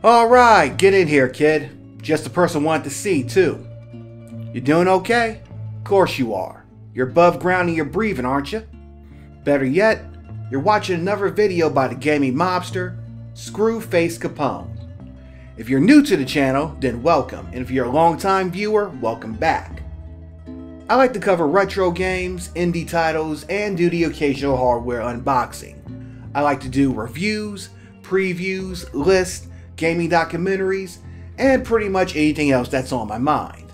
Alright, get in here, kid. Just the person wanted to see, too. You doing okay? Of course you are. You're above ground and you're breathing, aren't you? Better yet, you're watching another video by the gaming mobster, Screwface Capone. If you're new to the channel, then welcome, and if you're a long-time viewer, welcome back. I like to cover retro games, indie titles, and do the occasional hardware unboxing. I like to do reviews, previews, lists, gaming documentaries, and pretty much anything else that's on my mind.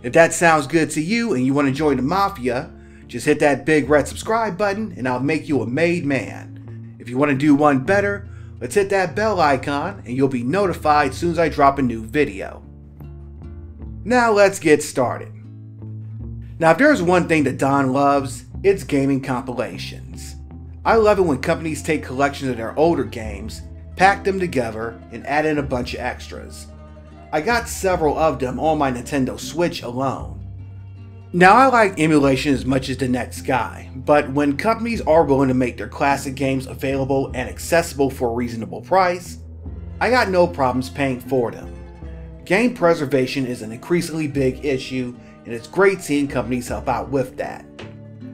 If that sounds good to you and you want to join the Mafia, just hit that big red subscribe button and I'll make you a made man. If you want to do one better, let's hit that bell icon and you'll be notified as soon as I drop a new video. Now let's get started. Now if there's one thing that Don loves, it's gaming compilations. I love it when companies take collections of their older games, pack them together, and add in a bunch of extras. I got several of them on my Nintendo Switch alone. Now I like emulation as much as the next guy, but when companies are willing to make their classic games available and accessible for a reasonable price, I got no problems paying for them. Game preservation is an increasingly big issue, and it's great seeing companies help out with that.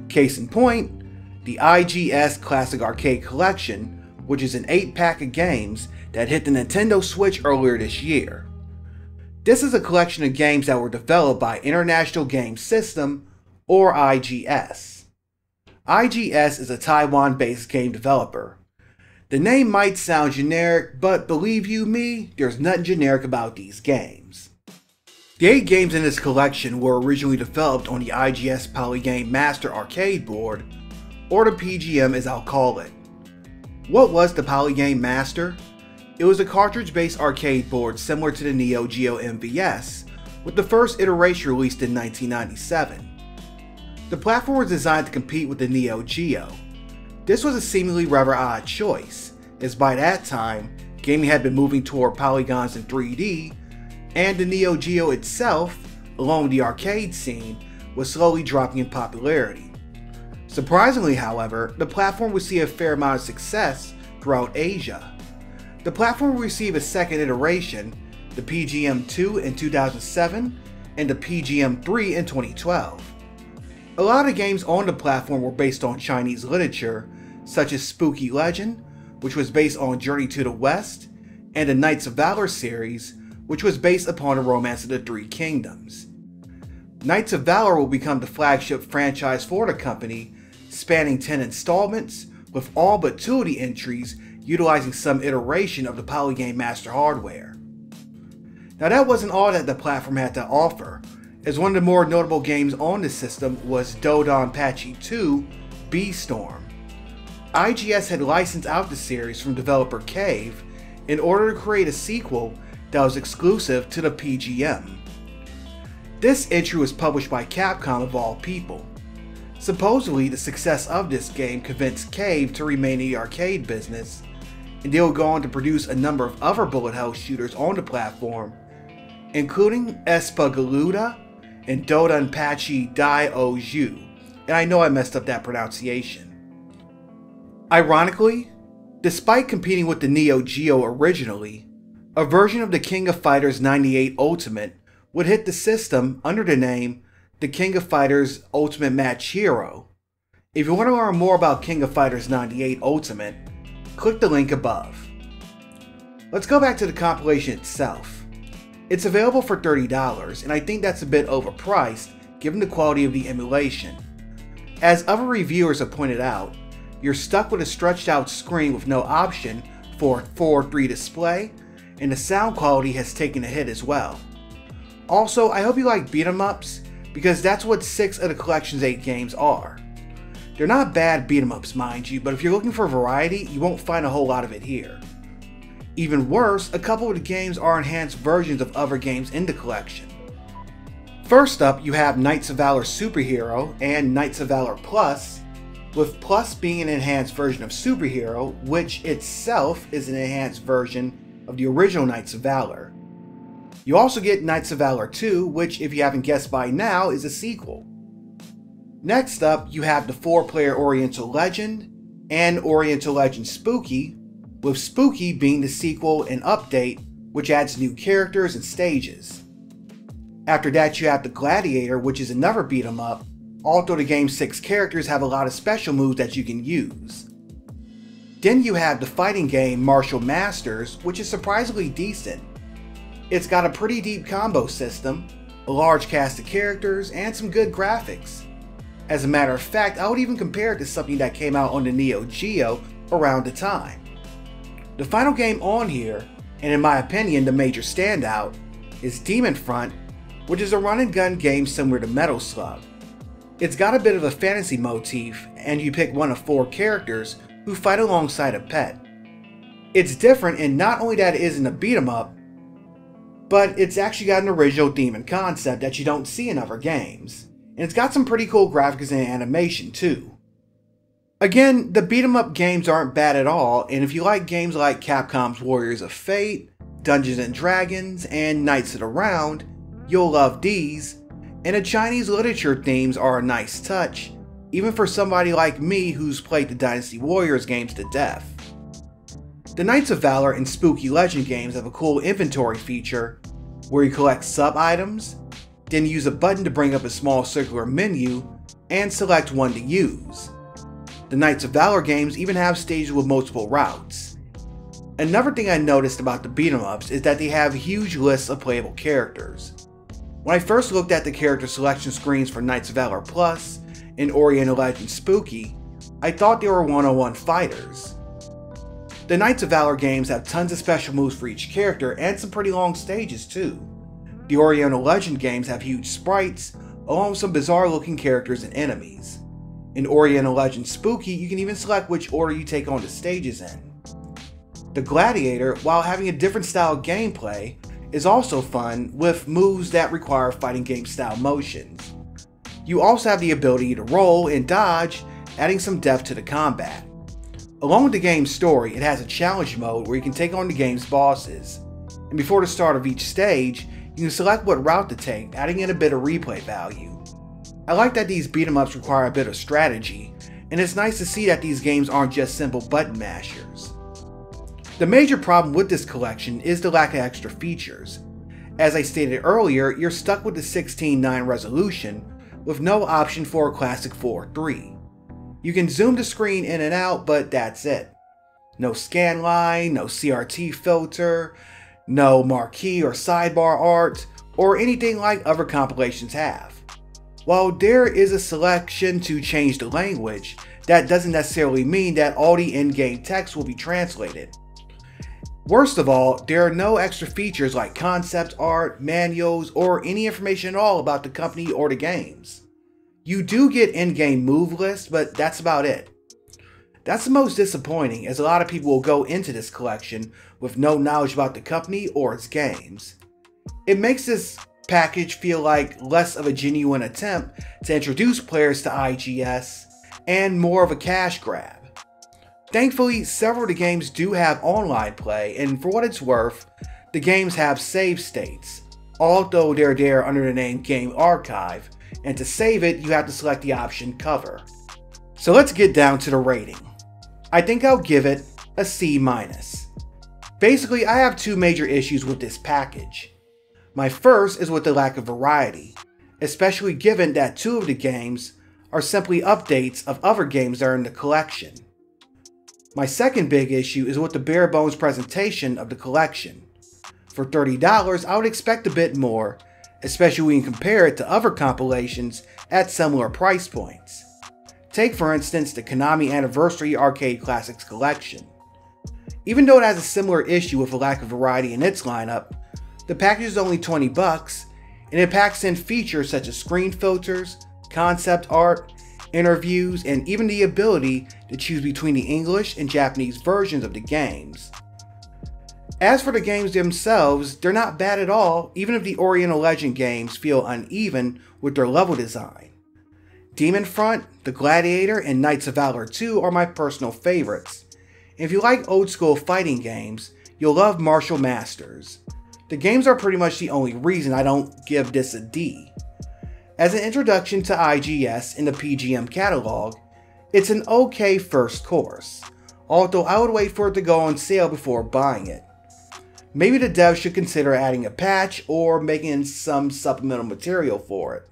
Case in point, the IGS Classic Arcade Collection, which is an 8-pack of games that hit the Nintendo Switch earlier this year. This is a collection of games that were developed by International Game System, or IGS. IGS is a Taiwan-based game developer. The name might sound generic, but believe you me, there's nothing generic about these games. The 8 games in this collection were originally developed on the IGS Polygame Master arcade board, or the PGM as I'll call it. What was the Polygame Master? It was a cartridge-based arcade board similar to the Neo Geo MVS, with the first iteration released in 1997. The platform was designed to compete with the Neo Geo. This was a seemingly rather odd choice, as by that time, gaming had been moving toward polygons in 3D, and the Neo Geo itself, along with the arcade scene, was slowly dropping in popularity. Surprisingly, however, the platform would see a fair amount of success throughout Asia. The platform would receive a second iteration, the PGM2 in 2007 and the PGM3 in 2012. A lot of games on the platform were based on Chinese literature, such as Spooky Legend, which was based on Journey to the West, and the Knights of Valor series, which was based upon the Romance of the Three Kingdoms. Knights of Valor will become the flagship franchise for the company, spanning 10 installments, with all but 2 of the entries utilizing some iteration of the Polygame Master hardware. Now that wasn't all that the platform had to offer, as one of the more notable games on the system was Dodonpachi 2 B-Storm. IGS had licensed out the series from developer Cave in order to create a sequel that was exclusive to the PGM. This entry was published by Capcom of all people. Supposedly, the success of this game convinced Cave to remain in the arcade business, and they would go on to produce a number of other bullet hell shooters on the platform, including Espagaluda and Dodonpachi Dai-O-Ju, and I know I messed up that pronunciation. Ironically, despite competing with the Neo Geo originally, a version of the King of Fighters 98 Ultimate would hit the system under the name The King of Fighters Ultimate Match Hero. If you want to learn more about King of Fighters 98 Ultimate, click the link above. Let's go back to the compilation itself. It's available for $30, and I think that's a bit overpriced given the quality of the emulation. As other reviewers have pointed out, you're stuck with a stretched out screen with no option for a 4:3 display, and the sound quality has taken a hit as well. Also, I hope you like beat 'em ups, because that's what 6 of the collection's 8 games are. They're not bad beat 'em ups, mind you, but if you're looking for variety, you won't find a whole lot of it here. Even worse, a couple of the games are enhanced versions of other games in the collection. First up, you have Knights of Valor Superhero and Knights of Valor Plus, with Plus being an enhanced version of Superhero, which itself is an enhanced version of the original Knights of Valor. You also get Knights of Valor 2, which, if you haven't guessed by now, is a sequel. Next up, you have the 4-player Oriental Legend and Oriental Legend Spooky, with Spooky being the sequel and update which adds new characters and stages. After that you have the Gladiator, which is another beat 'em up, although the game's 6 characters have a lot of special moves that you can use. Then you have the fighting game Martial Masters, which is surprisingly decent. It's got a pretty deep combo system, a large cast of characters, and some good graphics. As a matter of fact, I would even compare it to something that came out on the Neo Geo around the time. The final game on here, and in my opinion the major standout, is Demon Front, which is a run and gun game similar to Metal Slug. It's got a bit of a fantasy motif, and you pick one of 4 characters who fight alongside a pet. It's different in not only that it isn't a beat 'em up, but it's actually got an original demon concept that you don't see in other games. And it's got some pretty cool graphics and animation too. Again, the beat 'em up games aren't bad at all, and if you like games like Capcom's Warriors of Fate, Dungeons and Dragons, and Knights of the Round, you'll love these, and the Chinese literature themes are a nice touch, even for somebody like me who's played the Dynasty Warriors games to death. The Knights of Valor and Spooky Legend games have a cool inventory feature where you collect sub-items, then use a button to bring up a small circular menu, and select one to use. The Knights of Valor games even have stages with multiple routes. Another thing I noticed about the beat 'em ups is that they have huge lists of playable characters. When I first looked at the character selection screens for Knights of Valor Plus and Oriental Legend Spooky, I thought they were one-on-one fighters. The Knights of Valor games have tons of special moves for each character and some pretty long stages too. The Oriental Legend games have huge sprites, along with some bizarre looking characters and enemies. In Oriental Legend Spooky, you can even select which order you take on the stages in. The Gladiator, while having a different style of gameplay, is also fun with moves that require fighting game style motions. You also have the ability to roll and dodge, adding some depth to the combat. Along with the game's story, it has a challenge mode where you can take on the game's bosses. And before the start of each stage, you can select what route to take, adding in a bit of replay value. I like that these beat 'em ups require a bit of strategy, and it's nice to see that these games aren't just simple button mashers. The major problem with this collection is the lack of extra features. As I stated earlier, you're stuck with the 16:9 resolution, with no option for a classic 4:3. You can zoom the screen in and out, but that's it. No scan line, no CRT filter, no marquee or sidebar art, or anything like other compilations have. While there is a selection to change the language, that doesn't necessarily mean that all the in-game text will be translated. Worst of all, there are no extra features like concept art, manuals, or any information at all about the company or the games. You do get in-game move lists, but that's about it. That's the most disappointing, as a lot of people will go into this collection with no knowledge about the company or its games. It makes this package feel like less of a genuine attempt to introduce players to IGS and more of a cash grab. Thankfully, several of the games do have online play, and for what it's worth, the games have save states, although they're there under the name Game Archive, and to save it, you have to select the option Cover. So let's get down to the rating. I think I'll give it a C-. Basically, I have 2 major issues with this package. My first is with the lack of variety, especially given that 2 of the games are simply updates of other games that are in the collection. My second big issue is with the bare bones presentation of the collection. For $30, I would expect a bit more, especially when you compare it to other compilations at similar price points. Take for instance the Konami Anniversary Arcade Classics Collection. Even though it has a similar issue with a lack of variety in its lineup, the package is only $20, and it packs in features such as screen filters, concept art, interviews, and even the ability to choose between the English and Japanese versions of the games. As for the games themselves, they're not bad at all, even if the Oriental Legend games feel uneven with their level design. Demon Front, The Gladiator, and Knights of Valor 2 are my personal favorites. And if you like old school fighting games, you'll love Martial Masters. The games are pretty much the only reason I don't give this a D. As an introduction to IGS in the PGM catalog, it's an okay first course, although I would wait for it to go on sale before buying it. maybe the devs should consider adding a patch or making some supplemental material for it.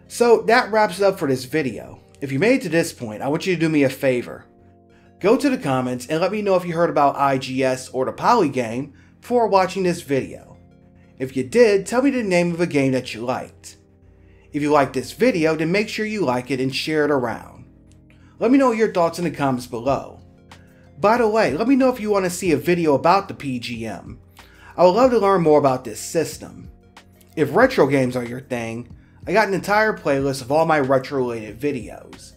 So that wraps it up for this video. If you made it to this point, I want you to do me a favor. Go to the comments and let me know if you heard about IGS or the Polygame before watching this video. If you did, tell me the name of a game that you liked. If you liked this video, then make sure you like it and share it around. Let me know your thoughts in the comments below. By the way, let me know if you want to see a video about the PGM. I would love to learn more about this system. If retro games are your thing, I got an entire playlist of all my retro-related videos.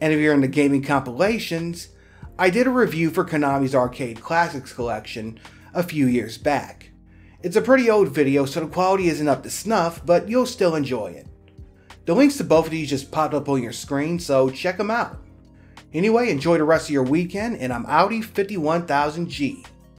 And if you're into gaming compilations, I did a review for Konami's Arcade Classics Collection a few years back. It's a pretty old video, so the quality isn't up to snuff, but you'll still enjoy it. The links to both of these just popped up on your screen, so check them out. Anyway, enjoy the rest of your weekend, and I'm Audi 51000G.